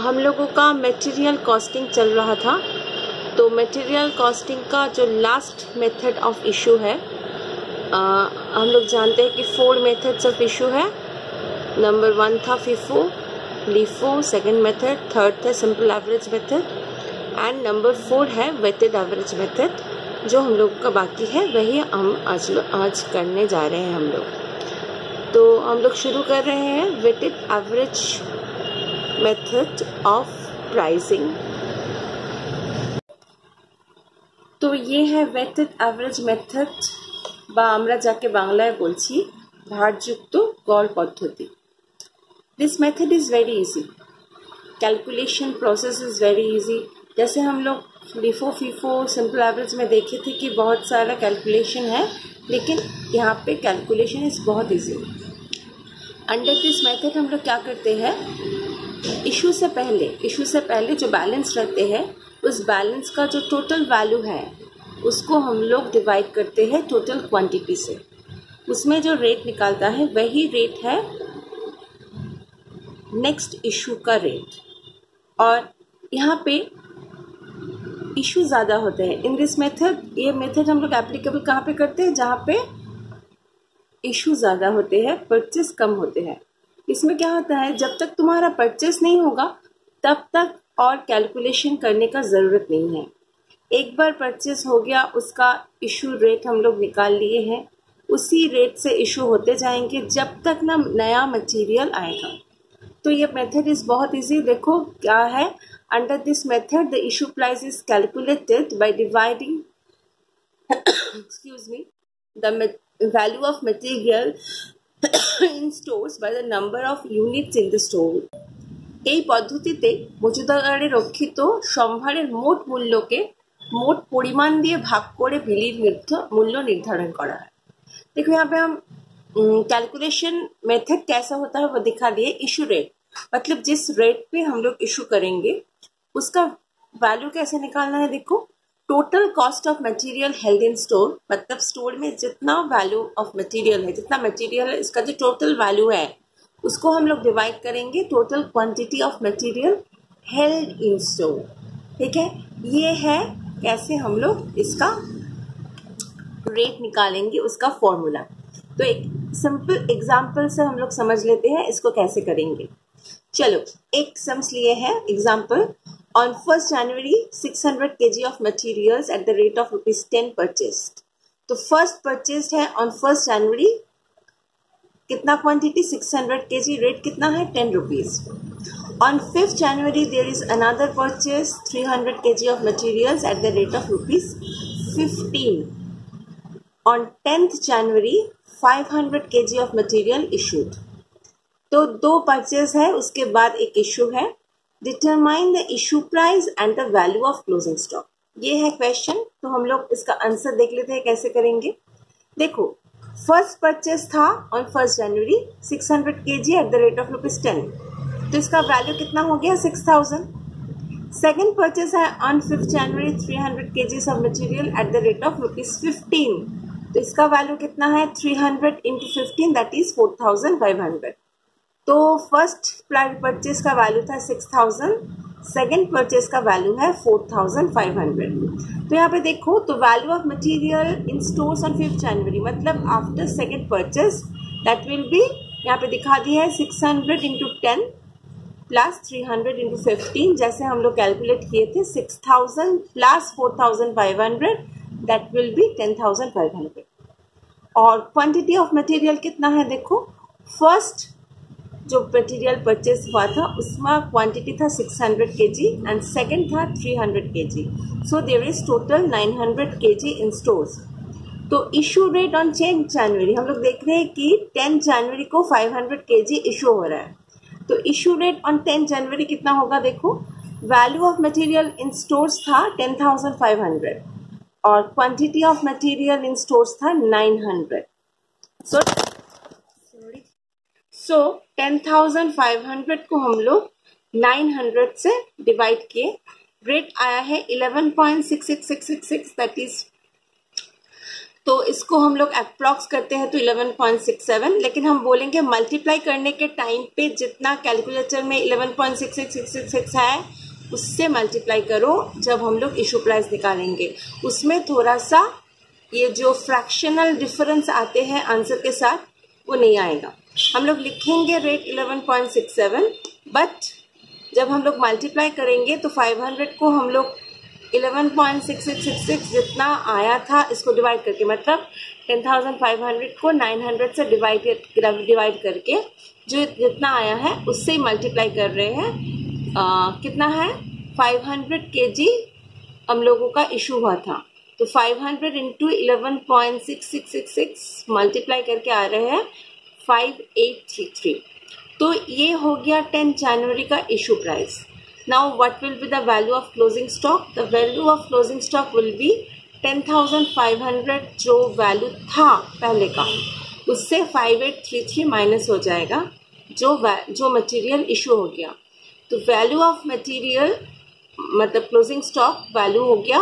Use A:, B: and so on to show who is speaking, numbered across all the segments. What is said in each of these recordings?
A: हम लोगों का मटेरियल कॉस्टिंग चल रहा था। तो मटेरियल कॉस्टिंग का जो लास्ट मेथड ऑफ इशू है, हम लोग जानते हैं कि 4 मेथड्स ऑफ इशू है। नंबर 1 था FIFO, LIFO, second method, third था simple average method and number 4 है वेटेड एवरेज मेथड। जो हम लोग का बाकी है वही हम आज करने जा रहे हैं हम लोग। तो हम लोग शुरू कर रहे हैं weighted average method of pricing. तो ये है वेटेड एवरेज मेथड বা আমরা যাকে বাংলায় বলছি ভারযুক্ত গড় পদ্ধতি। This method is very easy, calculation process is very easy. जैसे हम लोग लिफो फीफो सिंपल एवरेज में देखे थे कि बहुत सारा कैलकुलेशन है, लेकिन यहाँ पे कैलकुलेशन इज़ बहुत इजी। अंडर दिस मेथड हम लोग क्या करते हैं, इशू से पहले जो बैलेंस रहते हैं उस बैलेंस का जो टोटल वैल्यू है उसको हम लोग डिवाइड करते हैं टोटल क्वांटिटी से। उसमें जो रेट निकालता है वही रेट है नेक्स्ट इशू का रेट। और यहाँ पे इशू ज़्यादा होते हैं इन दिस मेथड। ये मेथड हम लोग एप्लीकेबल कहाँ पे करते हैं, जहाँ पे इशू ज़्यादा होते हैं, परचेस कम होते हैं। इसमें क्या होता है, जब तक तुम्हारा परचेस नहीं होगा तब तक और कैलकुलेशन करने का ज़रूरत नहीं है। एक बार परचेस हो गया, उसका इशू रेट हम लोग निकाल लिए हैं, उसी रेट से इशू होते जाएंगे जब तक ना नया मटेरियल आएगा। तो ये मेथड इज़ बहुत इजी। देखो क्या है, under this method the issue price is calculated by dividing excuse me the value of material in stores by the number of units in the store। এই পদ্ধতিতে মজুদাগারে রক্ষিত সম্ভারের মোট মূল্যকে मोट परिमाण दिए भाग करे बिलिर मूल्य निर्धारण करा है। देखो यहाँ पे हम कैलकुलेशन मेथड कैसा होता है वो दिखा दिए। इशू रेट मतलब जिस रेट पे हम लोग इशू करेंगे उसका वैल्यू कैसे निकालना है। देखो total cost of material held in store, मतलब स्टोर में जितना वैल्यू ऑफ मटेरियल है, जितना मटेरियल है, इसका जो टोटल वैल्यू है उसको हम लोग डिवाइड करेंगे total quantity of material held in store. ठीक है, ये है कैसे हम लोग इसका रेट निकालेंगे, उसका फॉर्मूला। तो एक सिंपल एग्जांपल से हम लोग समझ लेते हैं इसको कैसे करेंगे। चलो एक सम्स लिए हैं example. On 1st January 600 kg of materials at the rate of ₹10 purchased. तो फर्स्ट परचेस्ड है ऑन 1st जनवरी, कितना क्वांटिटी 600 kg, रेट कितना है 10 rupees. On 5th January, there is another purchase 300 kg of materials at the rate of ₹15. On 10th January, 500 kg of material issued। तो 2 purchase है, उसके बाद एक इशू है। Determine the issue price and the value of closing stock. ये है question. तो हम लोग इसका आंसर देख लेते हैं कैसे करेंगे। देखो फर्स्ट परचेज था on 1st January 600 kg at the rate of ₹10, तो इसका वैल्यू कितना हो गया 6000। सेकेंड परचेज है on 5th January 300 kg of material at the rate of ₹15, तो इसका वैल्यू कितना है 300 इंटू 15 दैट इज 4500। तो फर्स्ट परचेज का वैल्यू था 6000, सेकेंड परचेज का वैल्यू है 4500। तो यहाँ पे देखो तो value of material in stores on 5th जनवरी मतलब after second purchase that will be, यहाँ पे दिखा दिया है 600 इंटू 10 प्लस 300 इंटू 15, जैसे हम लोग कैलकुलेट किए थे 6000 प्लस 4500 दैट विल बी 10500। और क्वांटिटी ऑफ मटेरियल कितना है, देखो फर्स्ट जो मटेरियल परचेस हुआ था उसमें क्वांटिटी था 600 kg एंड सेकेंड था 300 kg, so there is total 900 kg in stores. तो इशू रेट ऑन 10 जनवरी हम लोग देख रहे हैं कि 10 जनवरी को 500 kg इशू हो रहा है। तो इशू रेट ऑन 10 जनवरी कितना होगा, देखो value of material in stores था 10,500 और quantity of material in stores था 900। सो 10,500 को हम लोग 900 से डिवाइड किए, रेट आया है 11.66666, दैट इज तो इसको हम लोग अप्रॉक्स करते हैं तो 11.67, लेकिन हम बोलेंगे मल्टीप्लाई करने के टाइम पे जितना कैलकुलेटर में 11.6666 है उससे मल्टीप्लाई करो जब हम लोग इशू प्राइस निकालेंगे। उसमें थोड़ा सा ये जो फ्रैक्शनल डिफरेंस आते हैं आंसर के साथ वो नहीं आएगा। हम लोग लिखेंगे रेट 11.67, बट जब हम लोग मल्टीप्लाई करेंगे तो 500 को हम लोग 11.6666 जितना आया था इसको डिवाइड करके, मतलब 10,500 को 900 से डिवाइड करके जो जितना आया है उससे ही मल्टीप्लाई कर रहे हैं। कितना है 500 kg हम लोगों का इशू हुआ था, तो 500 इंटू 11.6666 मल्टीप्लाई करके आ रहे हैं 5833। तो ये हो गया 10 जनवरी का issue price. Now what will be the value of closing stock? The value of closing stock will be 10,500 जो वैल्यू था पहले का उससे 5833 माइनस हो जाएगा जो मटेरियल इशू हो गया। तो वैल्यू ऑफ मटेरियल मतलब क्लोजिंग स्टॉक वैल्यू हो गया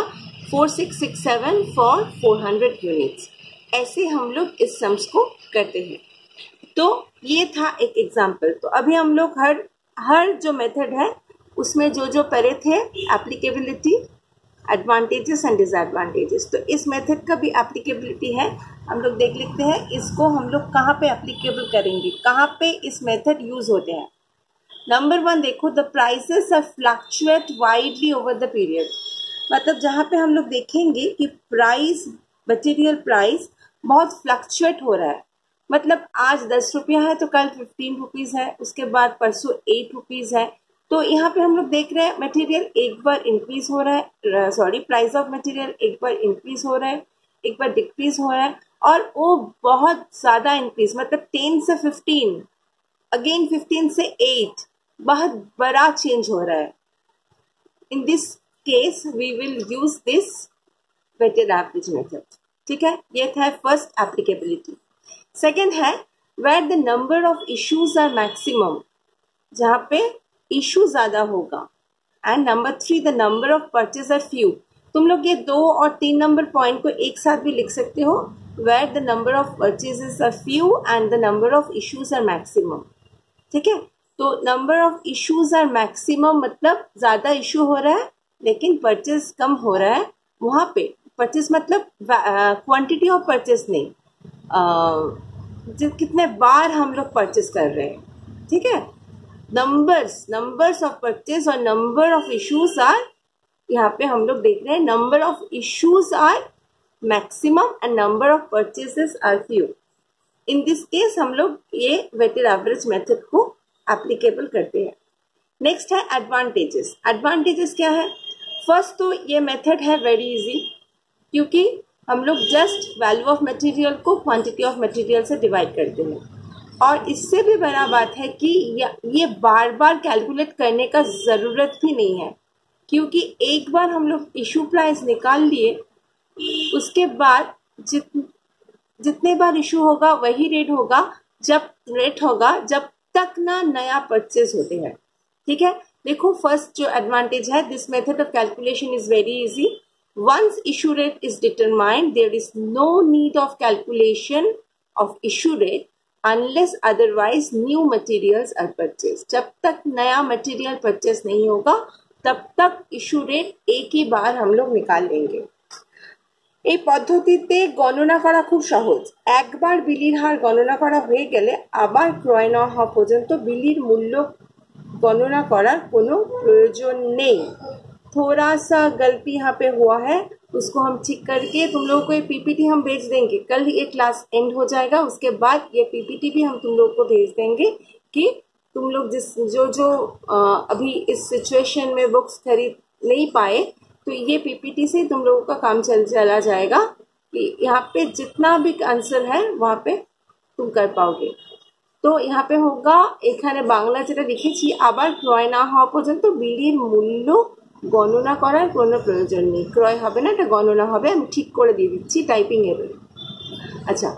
A: 4667 फॉर 400 यूनिट्स। ऐसे हम लोग इस सम्स को करते हैं। तो ये था एक एग्जाम्पल। तो अभी हम लोग हर जो मेथड है उसमें जो पढ़े थे एप्लीकेबिलिटी, एडवांटेजेस एंड डिसएडवांटेजेस, तो इस मेथड का भी एप्लीकेबिलिटी है। हम लोग देख लेते हैं इसको हम लोग कहाँ पे एप्लीकेबल करेंगे, कहाँ पे इस मेथड यूज होते हैं। नंबर 1 देखो, the prices are fluctuate widely over the period. मतलब जहाँ पे हम लोग देखेंगे कि प्राइस, मटेरियल प्राइस बहुत फ्लक्चुएट हो रहा है। मतलब आज 10 रुपया है तो कल 15 रुपीज़ है, उसके बाद परसों 8 रुपीज़ है। तो यहाँ पे हम लोग देख रहे हैं मटेरियल एक बार इंक्रीज हो रहा है, प्राइस ऑफ मटेरियल एक बार इंक्रीज हो रहा है, एक बार डिक्रीज हो रहा है, और वो बहुत ज़्यादा इंक्रीज, मतलब 10 से 15, अगेन 15 से 8, बहुत बड़ा चेंज हो रहा है। In this case we will use this weighted average method. ठीक है, ये था फर्स्ट एप्लीकेबिलिटी। सेकेंड है where the number of issues are maximum, जहाँ पे इशू ज्यादा होगा। And number 3 the number of purchase are few. तुम लोग ये 2 और 3 नंबर पॉइंट को एक साथ भी लिख सकते हो, where the number of purchases are few and the number of issues are maximum. ठीक है, तो number of issues are maximum मतलब ज्यादा इशू हो रहा है लेकिन परचेज कम हो रहा है। वहां पे परचेज मतलब क्वांटिटी ऑफ परचेज नहीं, कितने बार हम लोग परचेज कर रहे हैं। ठीक है, नंबर्स ऑफ परचेज और नंबर ऑफ इश्यूज आर, यहाँ पे हम लोग देख रहे हैं number of issues are maximum and number of purchases are few. In this case हम लोग ये वेटेड एवरेज मेथड को एप्लीकेबल करते हैं। नेक्स्ट है एडवांटेजेस। एडवांटेजेस क्या है? फर्स्ट तो ये मेथड है वेरी इजी, क्योंकि हम लोग जस्ट वैल्यू ऑफ मटेरियल को क्वांटिटी ऑफ मटेरियल से डिवाइड करते हैं। और इससे भी बड़ा बात है कि ये बार बार कैलकुलेट करने का ज़रूरत भी नहीं है, क्योंकि एक बार हम लोग इशू प्राइस निकाल लिए, उसके बाद जितने बार इशू होगा वही रेट होगा जब तक ना नया परचेज होते हैं। ठीक है, देखो फर्स्ट जो एडवांटेज है, this method of calculation is very easy. Once issue rate is determined there is no need of calculation of issue rate unless otherwise new materials are purchased। जब तक नया मटेरियल परचेस नहीं होगा तब तक issue rate एक ही बार हम लोग निकाल लेंगे। এই পদ্ধতিতে গণনা করা খুব সহজ। একবার বিলির হার গণনা করা হয়ে গেলে আবার ক্রয় না হওয়া পর্যন্ত বিলির মূল্য গণনা করার কোনো প্রয়োজন নেই। थोड़ा सा गलती यहाँ पे हुआ है, उसको हम ठीक करके तुम लोगों को ये पीपीटी हम भेज देंगे। कल ही ये क्लास एंड हो जाएगा, उसके बाद ये पीपीटी भी हम तुम लोगों को भेज देंगे कि तुम लोग जो अभी इस सिचुएशन में बुक्स खरीद नहीं पाए, तो ये पीपीटी से तुम लोगों का काम चला जाएगा कि यहाँ पे जितना भी आंसर है वहाँ पे तुम कर पाओगे। तो यहाँ पे होगा এখানে বাংলা যেটা লিখেছি, আবার ক্রয় না হওয়া পর্যন্ত বিলির মূল্য গণনা করার কোনো প্রয়োজন নেই। ক্রয় হবে না, এটা গণনা হবে। আমি ঠিক করে দিয়ে দিচ্ছি টাইপিং এরর। अच्छा,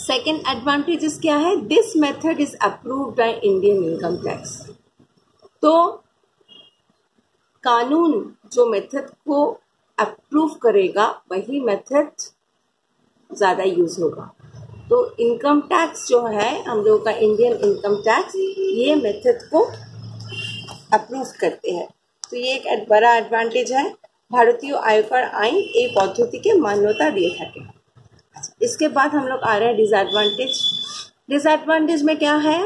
A: सेकेंड एडवांटेजेस क्या है? This method is approved by Indian income tax. तो कानून जो मेथड को अप्रूव करेगा वही मेथड ज़्यादा यूज़ होगा। तो इनकम टैक्स जो है हम लोगों का, इंडियन इनकम टैक्स, ये मेथड को अप्रूव करते हैं। तो ये एक बड़ा एडवांटेज है। ভারতীয় আয়কর আইন এই পদ্ধতিকে মান্যতা দিয়ে থাকে। इसके बाद हम लोग आ रहे हैं डिसएडवांटेज। डिसएडवांटेज में क्या है,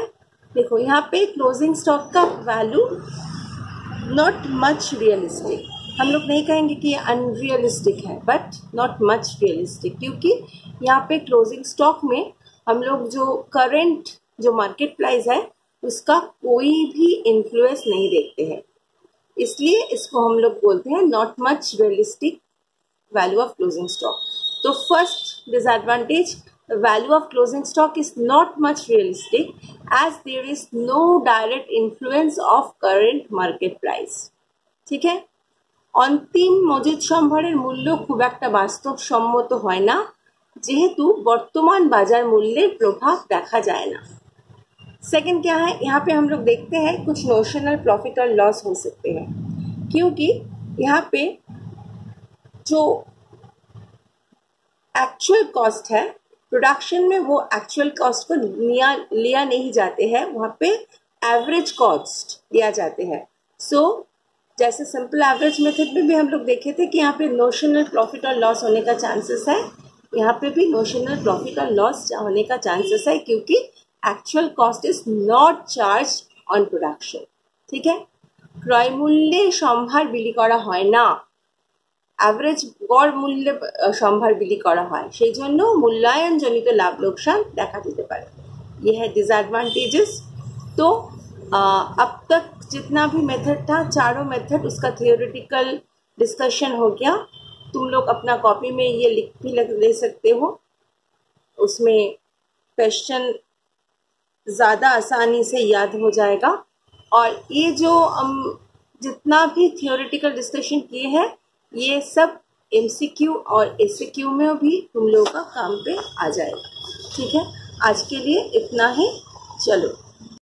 A: देखो यहाँ पे क्लोजिंग स्टॉक का वैल्यू नॉट मच रियलिस्टिक। हम लोग नहीं कहेंगे कि ये अनरियलिस्टिक है, बट नॉट मच रियलिस्टिक, क्योंकि यहाँ पे क्लोजिंग स्टॉक में हम लोग जो करंट जो मार्केट प्राइस है उसका कोई भी इन्फ्लुएंस नहीं देखते हैं, इसलिए इसको हम लोग बोलते हैं not much realistic value of closing stock. तो first disadvantage, the value of closing stock is not much realistic as there is no direct influence of current market price। ठीक है, অন্তিম মজুদ সম্ভারের মূল্য খুব একটা বাস্তবসম্মত হয় না যেহেতু বর্তমান বাজার মূল্যের প্রভাব দেখা যায় না। सेकंड क्या है, यहाँ पे हम लोग देखते हैं कुछ नोशनल प्रॉफिट और लॉस हो सकते हैं, क्योंकि यहाँ पे जो एक्चुअल कॉस्ट है प्रोडक्शन में वो एक्चुअल कॉस्ट को लिया नहीं जाते हैं, वहाँ पे एवरेज कॉस्ट लिया जाते हैं। सो जैसे सिंपल एवरेज मेथड में भी हम लोग देखे थे कि यहाँ पे नोशनल प्रॉफिट और लॉस होने का चांसेस है, यहाँ पे भी नोशनल प्रॉफिट और लॉस होने का चांसेस है क्योंकि actual cost is not charge on production. ठीक है, क्रय मूल्ये सम्भार बिक्री करा হয় না, एवरेज गड़ मूल्य सम्भार बिक्री करा হয়, সেই জন্য মূল্যায়ন জনিত লাভ লোকসান দেখা দিতে পারে। ये है डिसएडवांटेजेस। तो अब तक जितना भी मेथड था, चारों मेथड, उसका थियोरेटिकल डिस्कशन हो गया। तुम लोग अपना कॉपी में ये लिख भी ले सकते हो, उसमें क्वेश्चन ज़्यादा आसानी से याद हो जाएगा। और ये जो हम जितना भी थियोरेटिकल डिस्कशन किए हैं ये सब MCQ और SCQ में भी तुम लोगों का काम पे आ जाएगा। ठीक है, आज के लिए इतना ही, चलो।